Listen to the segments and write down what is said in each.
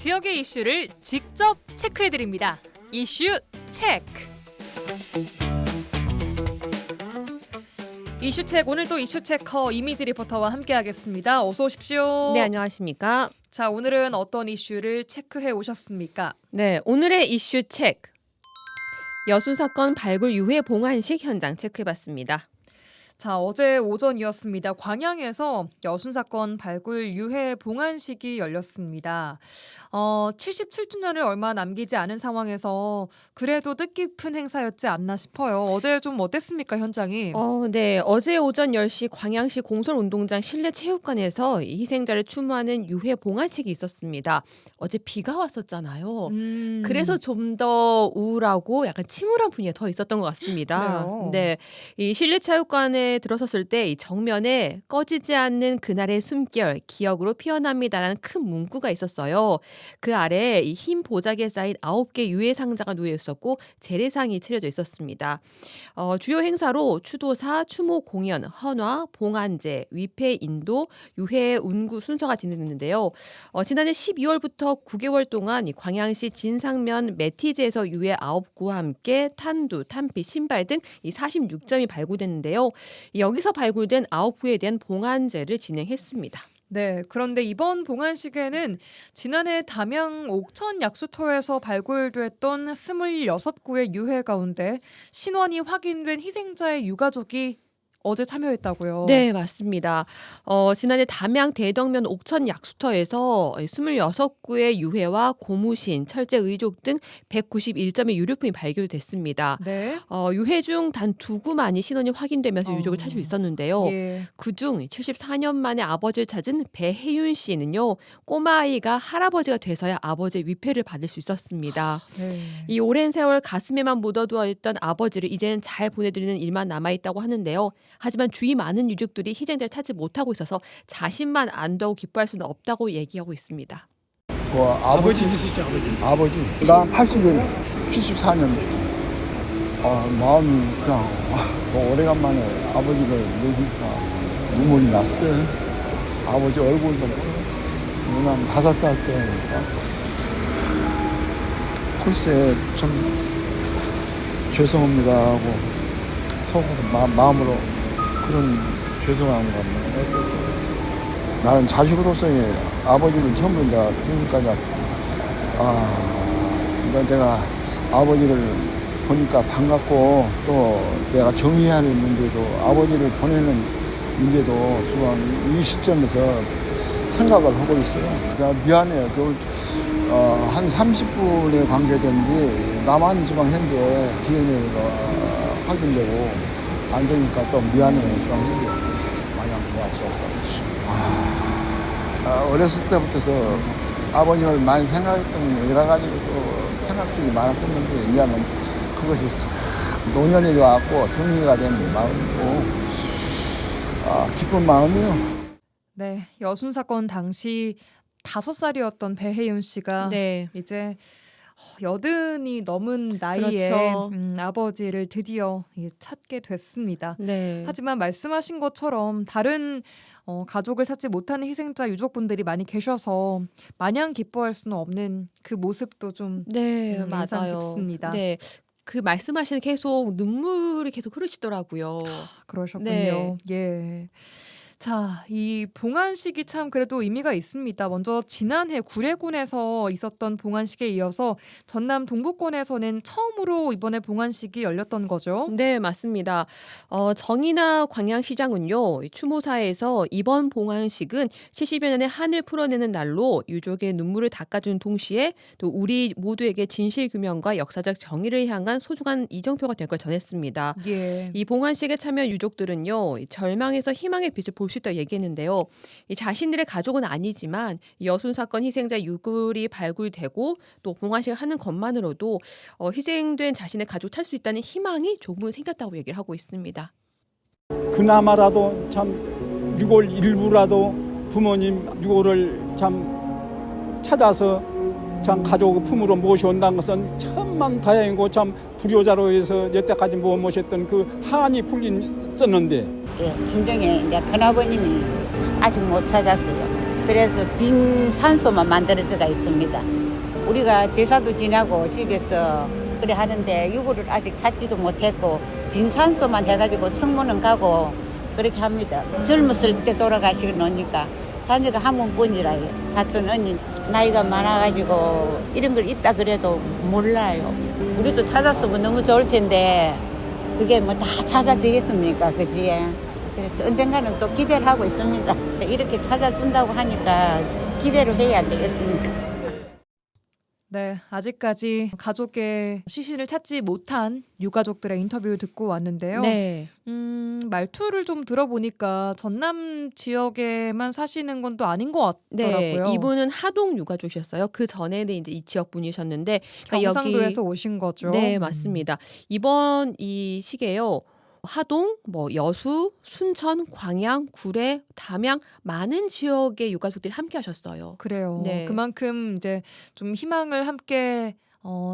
지역의 이슈를 직접 체크해드립니다. 이슈 체크. 이슈책, 오늘도 이슈체커 이미지 리포터와 함께하겠습니다. 어서 오십시오. 네, 안녕하십니까. 자, 오늘은 어떤 이슈를 체크해 오셨습니까? 네, 오늘의 이슈 체크. 여순 사건 발굴 이후의 봉안식 현장 체크해봤습니다. 자, 어제 오전이었습니다. 광양에서 여순 사건 발굴 유해 봉안식이 열렸습니다. 77주년을 얼마 남기지 않은 상황에서 그래도 뜻깊은 행사였지 않나 싶어요. 어제 좀 어땠습니까, 현장이? 네, 어제 오전 10시 광양시 공설운동장 실내 체육관에서 이 희생자를 추모하는 유해 봉안식이 있었습니다. 어제 비가 왔었잖아요. 그래서 좀 더 우울하고 약간 침울한 분위기가 더 있었던 것 같습니다. 그래요? 네, 이 실내 체육관에 들어섰을 때 이 정면에 꺼지지 않는 그날의 숨결, 기억으로 피어납니다라는 큰 문구가 있었어요. 그 아래 이 흰 보자기에 쌓인 9개 유해 상자가 놓여 있었고 재래상이 차려져 있었습니다. 주요 행사로 추도사, 추모 공연, 헌화, 봉안제, 위패 인도, 유해 운구 순서가 진행됐는데요. 지난해 12월부터 9개월 동안 이 광양시 진상면 매티즈에서 유해 9구와 함께 탄두, 탄피, 신발 등 이 46점이 발굴됐는데요. 여기서 발굴된 9구에 대한 봉안제를 진행했습니다. 네, 그런데 이번 봉안식에는 지난해 담양 옥천 약수터에서 발굴됐던 26구의 유해 가운데 신원이 확인된 희생자의 유가족이 어제 참여했다고요. 네, 맞습니다. 지난해 담양 대덕면 옥천 약수터에서 26구의 유해와 고무신, 철제 의족 등 191점의 유류품이 발견됐습니다. 네. 유해 중 단 2구만이 신원이 확인되면서 유족을 찾을 수 있었는데요. 예. 그중 74년 만에 아버지를 찾은 배혜윤 씨는요. 꼬마아이가 할아버지가 돼서야 아버지의 위패를 받을 수 있었습니다. 네. 이 오랜 세월 가슴에만 묻어두어 있던 아버지를 이제는 잘 보내드리는 일만 남아있다고 하는데요. 하지만 주위 많은 유족들이 희생자를 찾지 못하고 있어서 자신만 안다고 기뻐할 수는 없다고 얘기하고 있습니다. 아버지 있으시죠, 아버지? 나 80년, 74년 됐죠. 마음이 그냥 오래간만에 아버지를 보니까 눈물이 났어요. 아버지 얼굴도 왜냐면 5살 때니까. 글쎄 참 죄송합니다 하고 속으로 마음으로 그런 죄송한 겁니다. 나는 자식으로서의 아버지를 처음 본다. 그러니까 내가 아버지를 보니까 반갑고 또 내가 정의해야 할 문제도 아버지를 보내는 문제도 지금 이 시점에서 생각을 하고 있어요. 그러니까 미안해요. 한 30분에 관계된지 남한지방 현재 DNA가 확인되고 안 되니까 또 미안해요. 지방 현재 마냥 좋아할 수 없어. 어렸을 때부터서 아버님을 많이 생각했던 여러 가지 생각들이 많았었는데 이제는 그것이 노년이 와갖고 정리가 된 마음이고 기쁜 마음이요. 네, 여순 사건 당시 5살이었던 배혜윤 씨가 네. 이제 80이 넘은 나이에 그렇죠. 아버지를 드디어 찾게 됐습니다. 네. 하지만 말씀하신 것처럼 다른 가족을 찾지 못하는 희생자 유족분들이 많이 계셔서 마냥 기뻐할 수는 없는 그 모습도 좀 네, 인상 맞아요. 깊습니다. 네. 그 말씀하시는 계속 눈물이 계속 흐르시더라고요. 그러셨군요. 네. 예. 자, 이 봉안식이 참 그래도 의미가 있습니다. 먼저 지난해 구례군에서 있었던 봉안식에 이어서 전남 동부권에서는 처음으로 이번에 봉안식이 열렸던 거죠. 네, 맞습니다. 정인아 광양시장은요, 추모사에서 이번 봉안식은 70여 년의 한을 풀어내는 날로 유족의 눈물을 닦아준 동시에 또 우리 모두에게 진실 규명과 역사적 정의를 향한 소중한 이정표가 될 걸 전했습니다. 예. 이 봉안식에 참여한 유족들은요, 절망에서 희망의 빛을 볼 수 있다고 얘기했는데요. 이 자신들의 가족은 아니지만 이 여순 사건 희생자 유골이 발굴되고 또 봉안식을 하는 것만으로도 희생된 자신의 가족 찾을 수 있다는 희망이 조금은 생겼다고 얘기를 하고 있습니다. 그나마라도 참 6월 일부라도 부모님 6월을 참 찾아서 참 가족 품으로 모셔온다는 것은 천만 다행이고 참 불효자로 해서 여태까지 못 모셨던 그 한이 풀렸었는데 예, 진정에 이제 큰아버님이 아직 못 찾았어요. 그래서 빈 산소만 만들어져가 있습니다. 우리가 제사도 지내고 집에서 그래 하는데 유골을 아직 찾지도 못했고 빈 산소만 해가지고 성문은 가고 그렇게 합니다. 젊었을 때 돌아가시고 노니까 자녀가 한 번뿐이라요. 사촌 언니 나이가 많아가지고 이런 걸 있다 그래도 몰라요. 우리도 찾았으면 너무 좋을 텐데 그게 뭐 다 찾아지겠습니까? 그지? 그래서 언젠가는 또 기대를 하고 있습니다. 이렇게 찾아준다고 하니까 기대를 해야 되겠습니까? 네, 아직까지 가족의 시신을 찾지 못한 유가족들의 인터뷰 듣고 왔는데요. 네. 말투를 좀 들어보니까 전남 지역에만 사시는 건 또 아닌 것 네, 같더라고요. 이분은 하동 유가족이셨어요. 그 전에는 이제 이 지역 분이셨는데, 그러니까 경상도에서 오신 거죠. 네, 맞습니다. 이번 이 시기에요. 하동, 뭐 여수, 순천, 광양, 구례, 담양 많은 지역의 유가족들이 함께 하셨어요. 그래요. 네. 그만큼 이제 좀 희망을 함께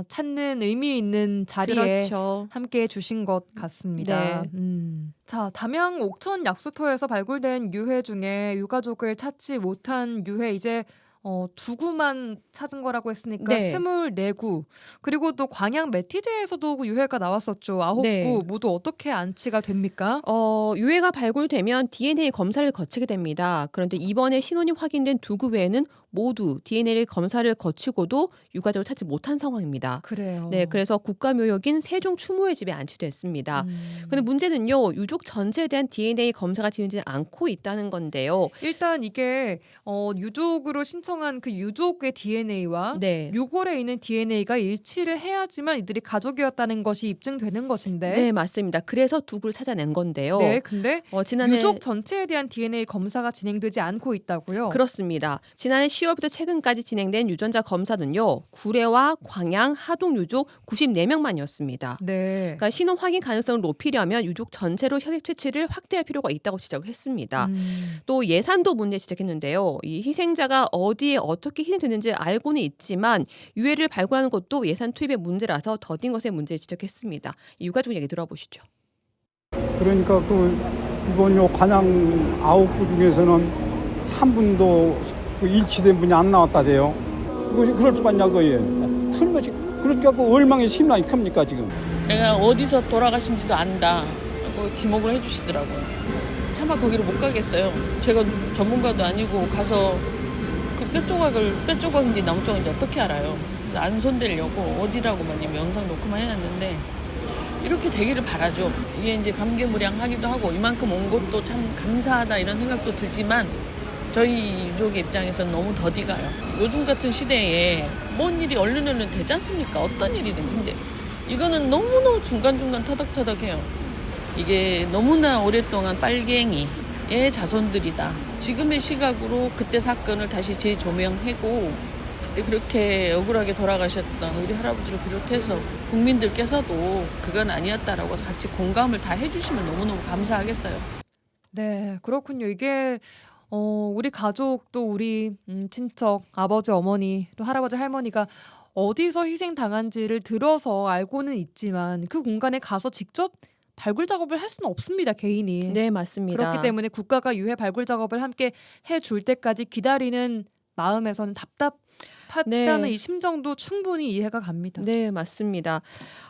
찾는 의미 있는 자리에 그렇죠. 함께 해주신 것 같습니다. 네. 자, 담양 옥천 약수터에서 발굴된 유해 중에 유가족을 찾지 못한 유해 이제 2구만 찾은 거라고 했으니까 네. 24구. 그리고 또 광양 매티제에서도 그 유해가 나왔었죠. 9구. 네. 모두 어떻게 안치가 됩니까? 유해가 발굴되면 DNA 검사를 거치게 됩니다. 그런데 이번에 신원이 확인된 2구 외에는 모두 DNA 검사를 거치고도 유가족을 찾지 못한 상황입니다. 그래요. 네, 그래서 국가묘역인 세종 추모의 집에 안치됐습니다. 근데 문제는요, 유족 전체에 대한 DNA 검사가 진행되지 않고 있다는 건데요. 일단 이게 유족으로 신청한 그 유족의 DNA와 네. 묘골에 있는 DNA가 일치를 해야지만 이들이 가족이었다는 것이 입증되는 것인데. 네, 맞습니다. 그래서 2구를 찾아낸 건데요. 네, 근데 지난해 유족 전체에 대한 DNA 검사가 진행되지 않고 있다고요? 그렇습니다. 지난해 10월부터 최근까지 진행된 유전자 검사는요, 구례와 광양, 하동 유족 94명만이었습니다. 네. 그러니까 신원 확인 가능성을 높이려면 유족 전체로 혈액 채취를 확대할 필요가 있다고 지적을 했습니다. 또 예산도 문제 지적했는데요. 이 희생자가 어디에 어떻게 희생됐는지 알고는 있지만 유해를 발굴하는 것도 예산 투입의 문제라서 더딘 것의 문제를 지적했습니다. 이 유가족 얘기 들어보시죠. 그러니까 이번 요 관양 9구 중에서는 한 분도 그 일치된 분이 안 나왔다대요. 그럴 수가 있냐고요. 틀림없이 그러니까 그 얼마나 심란이 큽니까 지금. 내가 어디서 돌아가신지도 안다. 고 지목을 해주시더라고요. 차마 거기로 못 가겠어요. 제가 전문가도 아니고 가서 그 뼈조각인지 나무조각인지 어떻게 알아요. 그래서 안 손대려고 어디라고만 영상 녹음만 해놨는데 이렇게 되기를 바라죠. 이게 이제 감개무량하기도 하고 이만큼 온 것도 참 감사하다 이런 생각도 들지만 저희 유족의 입장에서는 너무 더디 가요. 요즘 같은 시대에 뭔 일이 얼른 되지 않습니까? 어떤 일이든지. 근데 이거는 너무너무 중간중간 터덕터덕해요. 이게 너무나 오랫동안 빨갱이의 자손들이다. 지금의 시각으로 그때 사건을 다시 재조명하고 그때 그렇게 억울하게 돌아가셨던 우리 할아버지를 비롯해서 국민들께서도 그건 아니었다라고 같이 공감을 다 해주시면 너무너무 감사하겠어요. 네, 그렇군요. 이게 우리 가족 또 우리 친척, 아버지, 어머니, 또 할아버지, 할머니가 어디서 희생당한지를 들어서 알고는 있지만 그 공간에 가서 직접 발굴 작업을 할 수는 없습니다, 개인이. 네, 맞습니다. 그렇기 때문에 국가가 유해 발굴 작업을 함께 해줄 때까지 기다리는 마음에서는 답답하다는 네. 이 심정도 충분히 이해가 갑니다. 네, 맞습니다.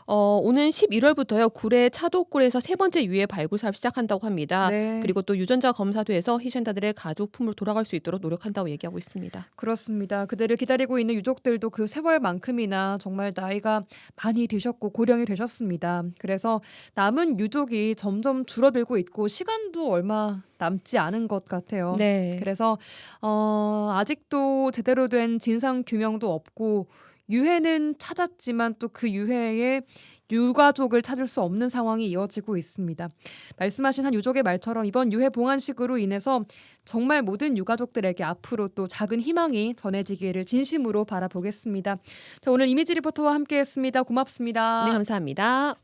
오는 11월부터요. 구례 차도골에서 3번째 유해 발굴 사업을 시작한다고 합니다. 네. 그리고 또 유전자 검사도 해서 희생자들의 가족 품으로 돌아갈 수 있도록 노력한다고 얘기하고 있습니다. 그렇습니다. 그들을 기다리고 있는 유족들도 그 세월만큼이나 정말 나이가 많이 드셨고 고령이 되셨습니다. 그래서 남은 유족이 점점 줄어들고 있고 시간도 얼마 남지 않은 것 같아요. 네. 그래서 아직도 제대로 된 진상 규명도 없고 유해는 찾았지만 또 그 유해의 유가족을 찾을 수 없는 상황이 이어지고 있습니다. 말씀하신 한 유족의 말처럼 이번 유해 봉안식으로 인해서 정말 모든 유가족들에게 앞으로 또 작은 희망이 전해지기를 진심으로 바라보겠습니다. 자, 오늘 이미지 리포터와 함께했습니다. 고맙습니다. 네, 감사합니다.